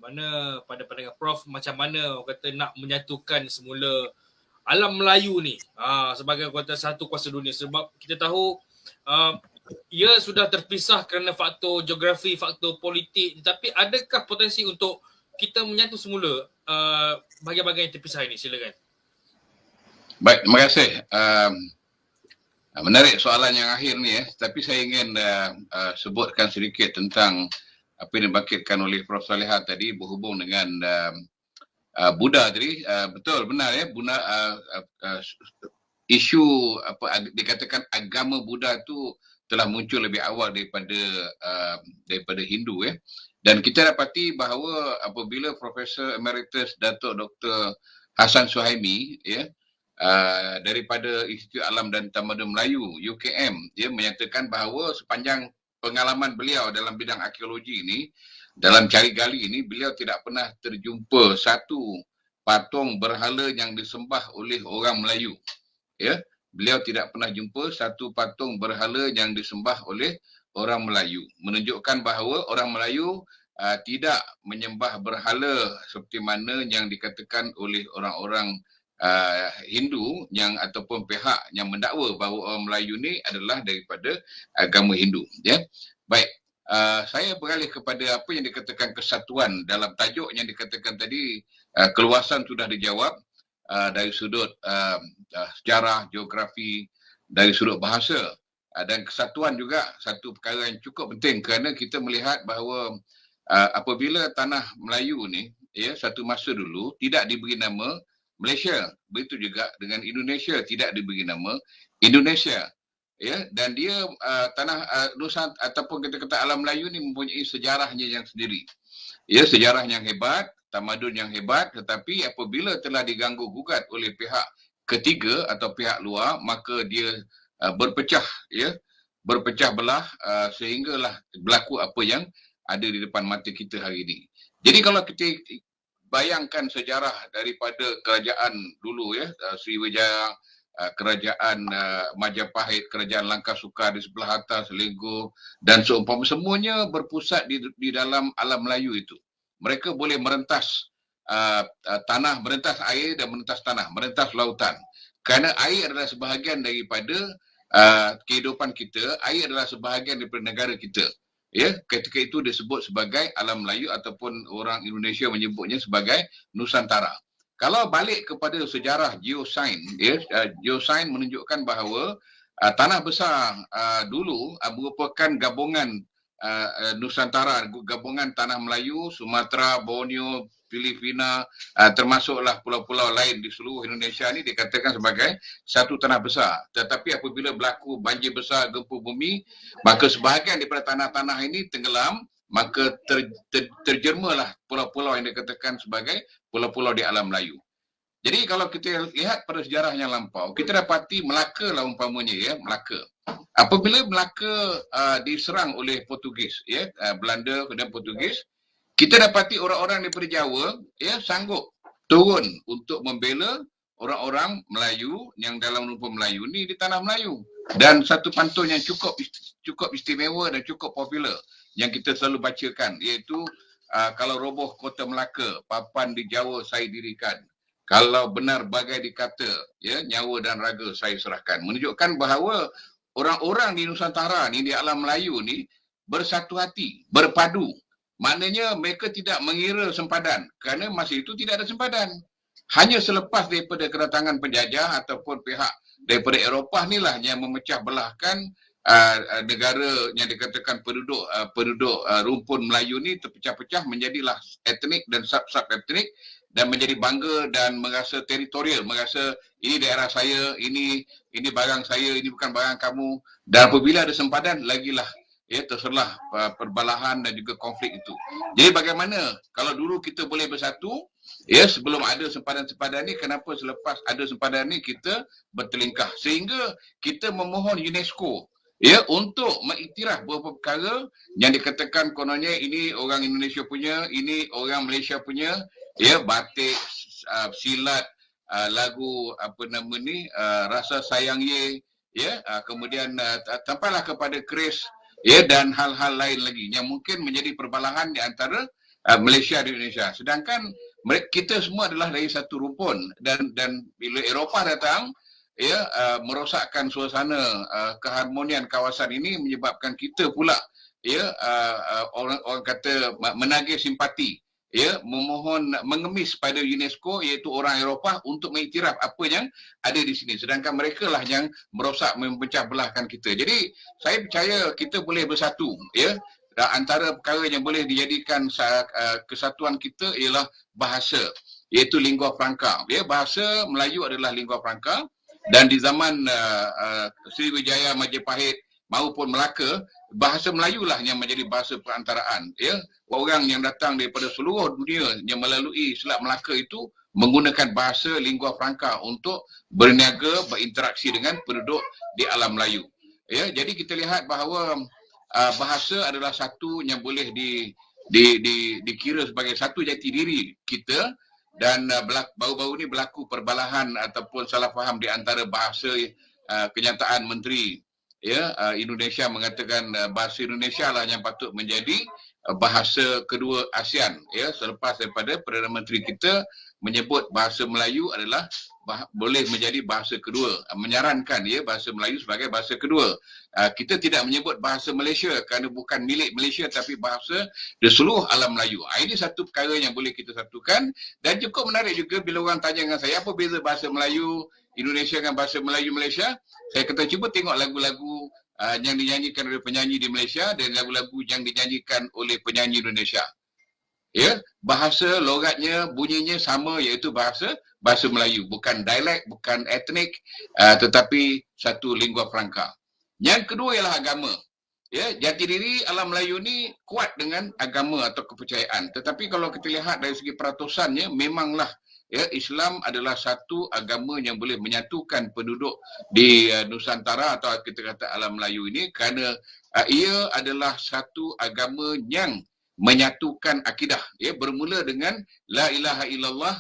mana pada pandangan Prof macam mana orang kata nak menyatukan semula alam Melayu ni sebagai kata satu kuasa dunia, sebab kita tahu ia sudah terpisah kerana faktor geografi, faktor politik, tetapi adakah potensi untuk kita menyatu semula bahagian-bahagian yang terpisah ini? Silakan. Baik, terima kasih. Menarik soalan yang akhir ni tapi saya ingin sebutkan sedikit tentang apa yang dibangkitkan oleh Prof Saliha tadi berhubung dengan Buddha tadi. Betul, benar isu apa dikatakan agama Buddha tu telah muncul lebih awal daripada Hindu Dan kita dapati bahawa apabila Profesor Emeritus Datuk Dr. Hassan Suhaimi daripada Institut Alam dan Tamadun Melayu UKM menyatakan bahawa sepanjang pengalaman beliau dalam bidang arkeologi ini, dalam cari gali ini, beliau tidak pernah terjumpa satu patung berhala yang disembah oleh orang Melayu. Beliau tidak pernah jumpa satu patung berhala yang disembah oleh orang Melayu, menunjukkan bahawa orang Melayu tidak menyembah berhala seperti mana yang dikatakan oleh orang-orang Hindu yang ataupun pihak yang mendakwa bahawa orang Melayu ni adalah daripada agama Hindu. Baik, saya beralih kepada apa yang dikatakan kesatuan dalam tajuk yang dikatakan tadi. Keluasan sudah dijawab dari sudut sejarah, geografi, dari sudut bahasa, dan kesatuan juga satu perkara yang cukup penting kerana kita melihat bahawa apabila tanah Melayu ni satu masa dulu tidak diberi nama Malaysia, begitu juga dengan Indonesia tidak diberi nama Indonesia, dan dia tanah Nusantara ataupun kita kata alam Melayu ni mempunyai sejarahnya yang sendiri, sejarah yang hebat, tamadun yang hebat, tetapi apabila telah diganggu gugat oleh pihak ketiga atau pihak luar, maka dia berpecah belah sehinggalah berlaku apa yang ada di depan mata kita hari ini. Jadi kalau kita bayangkan sejarah daripada kerajaan dulu Sriwijaya, kerajaan Majapahit, kerajaan Langkasuka di sebelah atas, Selangor dan seumpama, semuanya berpusat di dalam alam Melayu itu. Mereka boleh merentas tanah, merentas air dan merentas tanah, merentas lautan. Kerana air adalah sebahagian daripada kehidupan kita, air adalah sebahagian daripada negara kita. Ketika itu disebut sebagai alam Melayu ataupun orang Indonesia menyebutnya sebagai Nusantara. Kalau balik kepada sejarah geosains, geosains menunjukkan bahawa tanah besar dulu merupakan gabungan Nusantara, gabungan tanah Melayu, Sumatera, Borneo, Filipina, termasuklah pulau-pulau lain di seluruh Indonesia ni dikatakan sebagai satu tanah besar. Tetapi apabila berlaku banjir besar, gempa bumi, maka sebahagian daripada tanah-tanah ini tenggelam, maka terjermalah pulau-pulau yang dikatakan sebagai pulau-pulau di alam Melayu. Jadi kalau kita lihat pada sejarah yang lampau, kita dapati Melaka lah umpamanya Melaka. Apabila Melaka diserang oleh Portugis, Belanda dan Portugis, kita dapati orang-orang daripada Jawa sanggup turun untuk membela orang-orang Melayu yang dalam rupa Melayu ni di tanah Melayu. Dan satu pantun yang cukup istimewa dan cukup popular yang kita selalu bacakan, iaitu kalau roboh kota Melaka, papan di Jawa saya dirikan. Kalau benar bagai dikata, nyawa dan raga saya serahkan. Menunjukkan bahawa orang-orang di Nusantara ni, di alam Melayu ni, bersatu hati, berpadu. Maknanya mereka tidak mengira sempadan, kerana masa itu tidak ada sempadan. Hanya selepas daripada kedatangan penjajah ataupun pihak daripada Eropah ni lah yang memecah belahkan negara yang dikatakan penduduk rumpun Melayu ni terpecah-pecah menjadilah etnik dan sub-sub etnik, dan menjadi bangga dan merasa teritorial, merasa ini daerah saya, ini barang saya, ini bukan barang kamu. Dan apabila ada sempadan, lagilah terserlah perbalahan dan juga konflik itu. Jadi bagaimana kalau dulu kita boleh bersatu, sebelum ada sempadan-sempadan ni, kenapa selepas ada sempadan ni kita bertelingkah? Sehingga kita memohon UNESCO untuk mengiktiraf beberapa perkara yang dikatakan kononnya ini orang Indonesia punya, ini orang Malaysia punya, batik, silat, lagu rasa sayang ye, kemudian tampaklah kepada keris, dan hal-hal lain lagi yang mungkin menjadi perbalahan di antara Malaysia dan Indonesia. Sedangkan kita semua adalah dari satu rumpun, dan bila Eropah datang, ya, merosakkan suasana keharmonian kawasan ini, menyebabkan kita pula, ya, orang kata menagih simpati, ya, memohon, mengemis pada UNESCO, iaitu orang Eropah, untuk mengiktiraf apa yang ada di sini, sedangkan mereka lah yang merosak, memecah belahkan kita. Jadi saya percaya kita boleh bersatu, ya. Antara perkara yang boleh dijadikan kesatuan kita ialah bahasa, iaitu lingua franca. Ya, bahasa Melayu adalah lingua franca, dan di zaman Sriwijaya, Majapahit maupun Melaka, bahasa Melayu lah yang menjadi bahasa perantaraan. Ya, orang yang datang daripada seluruh dunia yang melalui Selat Melaka itu menggunakan bahasa lingua franca untuk berniaga, berinteraksi dengan penduduk di alam Melayu. Ya, jadi kita lihat bahawa bahasa adalah satu yang boleh dikira sebagai satu jati diri kita, dan baru-baru ini berlaku perbalahan ataupun salah faham di antara bahasa kenyataan menteri, ya, Indonesia mengatakan bahasa Indonesia lah yang patut menjadi bahasa kedua ASEAN, ya, selepas daripada Perdana Menteri kita menyebut bahasa Melayu adalah boleh menjadi bahasa kedua, menyarankan, ya, bahasa Melayu sebagai bahasa kedua. Kita tidak menyebut bahasa Malaysia kerana bukan milik Malaysia, tapi bahasa di seluruh alam Melayu. Ini satu perkara yang boleh kita satukan, dan cukup menarik juga bila orang tanya dengan saya, apa beza bahasa Melayu Indonesia dengan bahasa Melayu Malaysia? Saya kata cuba tengok lagu-lagu yang dinyanyikan oleh penyanyi di Malaysia dan lagu-lagu yang dinyanyikan oleh penyanyi Indonesia. Ya, bahasa logatnya, bunyinya sama, iaitu bahasa Melayu, bukan dialek, bukan etnik, tetapi satu lingua franca. Yang kedua ialah agama. Ya, jati diri alam Melayu ni kuat dengan agama atau kepercayaan. Tetapi kalau kita lihat dari segi peratusannya, memanglah, ya, Islam adalah satu agama yang boleh menyatukan penduduk di Nusantara atau kita kata alam Melayu ini, kerana ia adalah satu agama yang menyatukan akidah, ya, bermula dengan la ilaha illallah,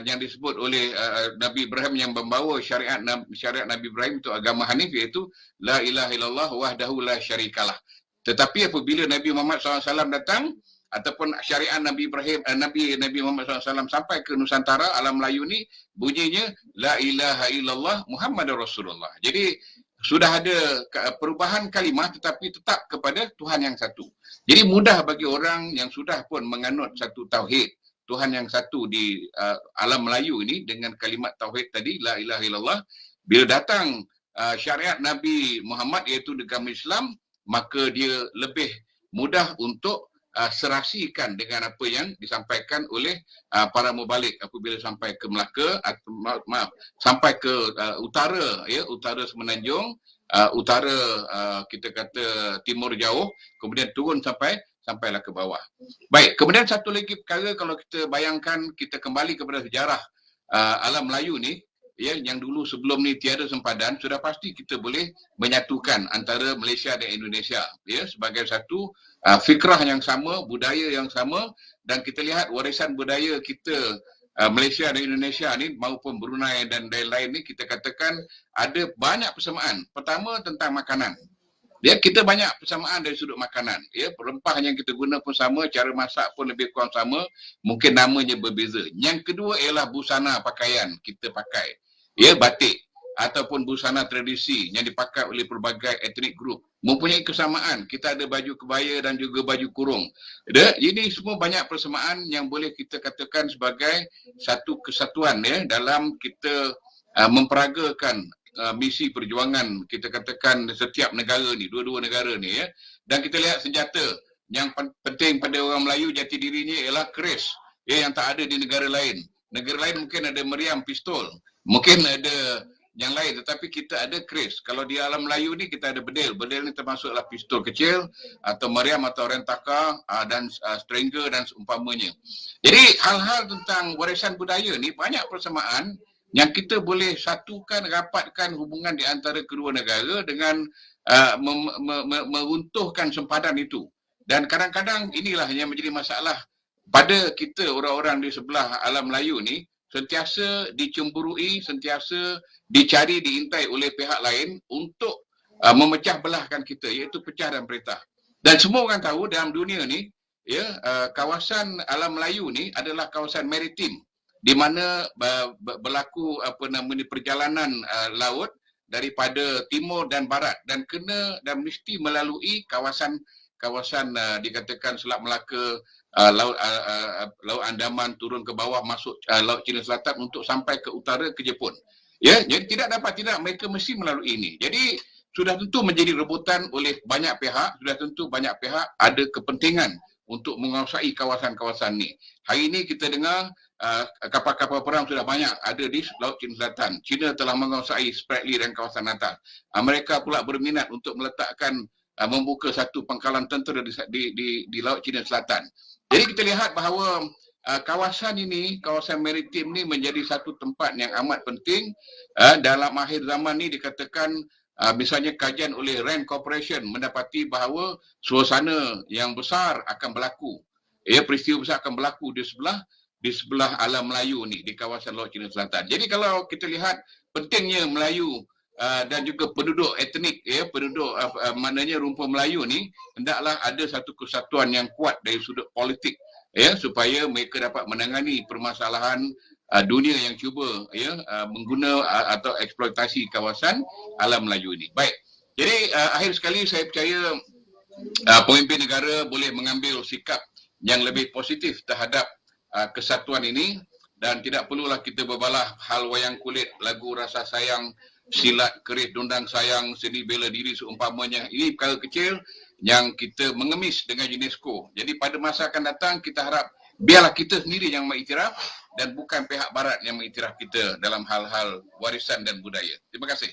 yang disebut oleh Nabi Ibrahim, yang membawa syariat Nabi Ibrahim itu agama Hanif, iaitu la ilaha illallah wahdahu la syarikalah. Tetapi apabila Nabi Muhammad SAW datang, ataupun syariat Nabi Ibrahim, Nabi Muhammad SAW sampai ke Nusantara, alam Melayu ni bunyinya la ilaha illallah Muhammadur Rasulullah. Jadi sudah ada perubahan kalimah, tetapi tetap kepada Tuhan yang satu. Jadi mudah bagi orang yang sudah pun menganut satu tauhid, Tuhan yang satu di alam Melayu ini, dengan kalimat tauhid tadi, la ilaha illallah, bila datang syariat Nabi Muhammad, iaitu agama Islam, maka dia lebih mudah untuk serasikan dengan apa yang disampaikan oleh para mubalik apabila sampai ke Melaka, sampai ke utara, ya, utara Semenanjung, utara kita kata timur jauh, kemudian turun sampailah ke bawah. Baik, kemudian satu lagi perkara, kalau kita bayangkan, kita kembali kepada sejarah alam Melayu ni, ya, yang dulu sebelum ni tiada sempadan, sudah pasti kita boleh menyatukan antara Malaysia dan Indonesia, ya, sebagai satu fikrah yang sama, budaya yang sama. Dan kita lihat warisan budaya kita, Malaysia dan Indonesia ni maupun Brunei dan lain-lain ni, kita katakan ada banyak persamaan. Pertama, tentang makanan. Ya, kita banyak persamaan dari sudut makanan. Ya, rempah yang kita guna pun sama, cara masak pun lebih kurang sama, mungkin namanya berbeza. Yang kedua ialah busana pakaian kita pakai. Ya, batik ataupun busana tradisi yang dipakai oleh pelbagai etnik grup mempunyai kesamaan. Kita ada baju kebaya dan juga baju kurung. Ini semua banyak persamaan yang boleh kita katakan sebagai satu kesatuan, ya, dalam kita memperagakan misi perjuangan, kita katakan setiap negara ni, dua-dua negara ni, ya. Dan kita lihat senjata yang penting pada orang Melayu, jati dirinya ialah keris, ya, yang tak ada di negara lain. Negara lain mungkin ada meriam, pistol, mungkin ada yang lain, tetapi kita ada keris. Kalau di alam Melayu ni kita ada bedil. Bedil ni termasuklah pistol kecil atau meriam atau rentaka dan stringer dan seumpamanya. Jadi hal-hal tentang warisan budaya ni banyak persamaan yang kita boleh satukan, rapatkan hubungan di antara kedua negara dengan meruntuhkan sempadan itu. Dan kadang-kadang inilah yang menjadi masalah pada kita orang-orang di sebelah alam Melayu ni, sentiasa dicemburui, sentiasa dicari, diintai oleh pihak lain untuk memecah belahkan kita, iaitu pecah dan beretah. Dan semua orang tahu dalam dunia ni, ya, kawasan alam Melayu ni adalah kawasan maritim di mana berlaku perjalanan laut daripada timur dan barat dan mesti melalui kawasan dikatakan Selat Melaka, Laut Andaman turun ke bawah masuk Laut Cina Selatan untuk sampai ke utara ke Jepun. Ya, jadi tidak mereka mesti melalui ini. Jadi sudah tentu menjadi rebutan oleh banyak pihak, sudah tentu banyak pihak ada kepentingan untuk menguasai kawasan-kawasan ni. Hari ini kita dengar kapal-kapal perang sudah banyak ada di Laut Cina Selatan. China telah menguasai Spratly dan kawasan atas. Mereka pula berminat untuk meletakkan membuka satu pangkalan tentera di Laut Cina Selatan. Jadi kita lihat bahawa kawasan ini, kawasan maritim ni menjadi satu tempat yang amat penting. Dalam akhir zaman ni dikatakan misalnya kajian oleh RAND Corporation mendapati bahawa suasana yang besar akan berlaku. Peristiwa besar akan berlaku di sebelah alam Melayu ni, di kawasan Laut Cina Selatan. Jadi kalau kita lihat pentingnya Melayu dan juga penduduk etnik, penduduk maknanya rumpun Melayu ni, hendaklah ada satu kesatuan yang kuat dari sudut politik, supaya mereka dapat menangani permasalahan dunia yang cuba mengguna atau eksploitasi kawasan alam Melayu ini. Baik. Jadi akhir sekali saya percaya pemimpin negara boleh mengambil sikap yang lebih positif terhadap kesatuan ini dan tidak perlulah kita berbalah hal wayang kulit, lagu rasa sayang, silat keris dondang sayang, seni bela diri seumpamanya. Ini perkara kecil yang kita mengemis dengan UNESCO. Jadi pada masa akan datang kita harap biarlah kita sendiri yang mengiktiraf dan bukan pihak barat yang mengiktiraf kita dalam hal-hal warisan dan budaya. Terima kasih.